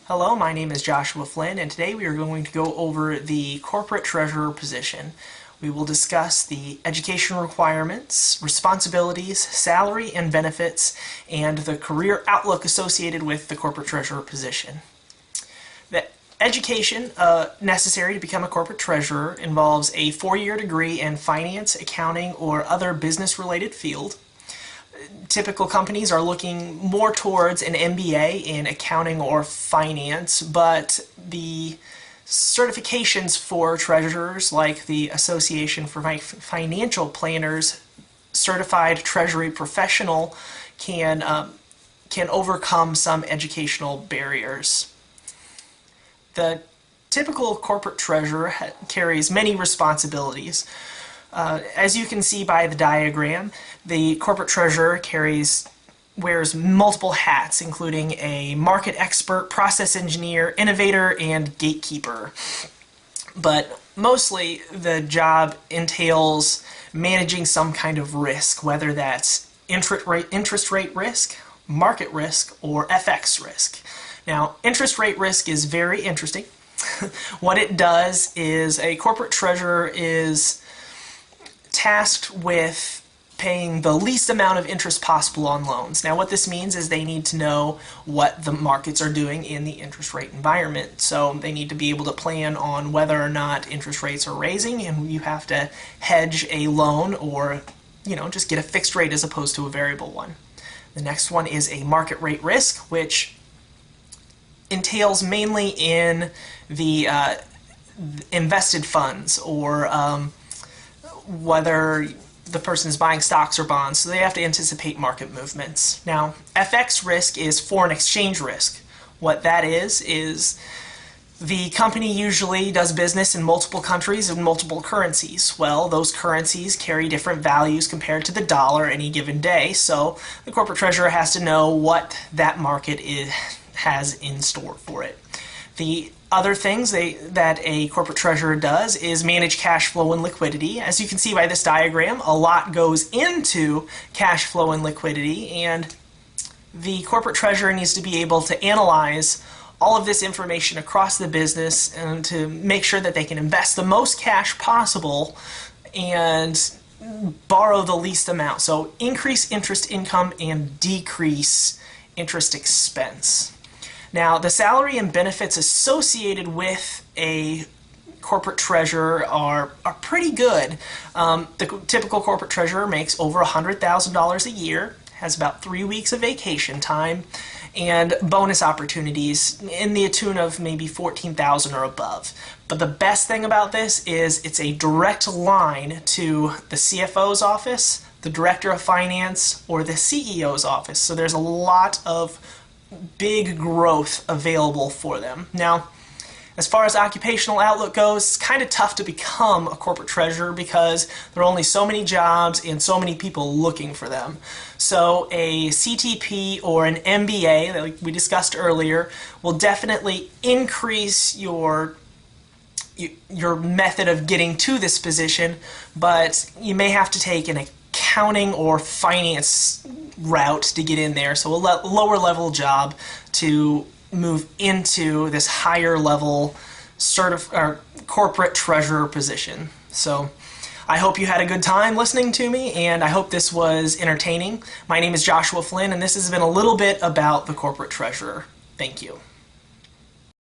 Hello, my name is Joshua Flynn, and today we are going to go over the corporate treasurer position. We will discuss the education requirements, responsibilities, salary and benefits, and the career outlook associated with the corporate treasurer position. The education necessary to become a corporate treasurer involves a 4-year degree in finance, accounting, or other business-related field. Typical companies are looking more towards an MBA in accounting or finance, but the certifications for treasurers, like the Association for Financial Planners Certified Treasury Professional, can overcome some educational barriers. The typical corporate treasurer carries many responsibilities. As you can see by the diagram, the corporate treasurer wears multiple hats, including a market expert, process engineer, innovator, and gatekeeper. But mostly the job entails managing some kind of risk, whether that's interest rate risk, market risk, or FX risk. Now, interest rate risk is very interesting. What it does is a corporate treasurer is tasked with paying the least amount of interest possible on loans. Now what this means is they need to know what the markets are doing in the interest rate environment. So they need to be able to plan on whether or not interest rates are raising, and you have to hedge a loan or just get a fixed rate as opposed to a variable one. The next one is a market rate risk, which entails mainly in the invested funds, or whether the person is buying stocks or bonds, so they have to anticipate market movements. Now, FX risk is foreign exchange risk. What that is the company usually does business in multiple countries and multiple currencies. Well, those currencies carry different values compared to the dollar any given day, so the corporate treasurer has to know what that market has in store for it. The other things that a corporate treasurer does is manage cash flow and liquidity. As you can see by this diagram, a lot goes into cash flow and liquidity, and the corporate treasurer needs to be able to analyze all of this information across the business and to make sure that they can invest the most cash possible and borrow the least amount. So increase interest income and decrease interest expense. Now, the salary and benefits associated with a corporate treasurer are pretty good. The typical corporate treasurer makes over $100,000 a year, has about 3 weeks of vacation time, and bonus opportunities in the tune of maybe $14,000 or above. But the best thing about this is it's a direct line to the CFO's office, the Director of Finance, or the CEO's office. So there's a lot of big growth available for them. Now, as far as occupational outlook goes, it's kind of tough to become a corporate treasurer because there are only so many jobs and so many people looking for them. So a CTP or an MBA, like we discussed earlier, will definitely increase your method of getting to this position, but you may have to take an accounting or finance route to get in there, so a lower level job to move into this higher level corporate treasurer position. So I hope you had a good time listening to me, and I hope this was entertaining. My name is Joshua Flynn, and this has been a little bit about the corporate treasurer. Thank you.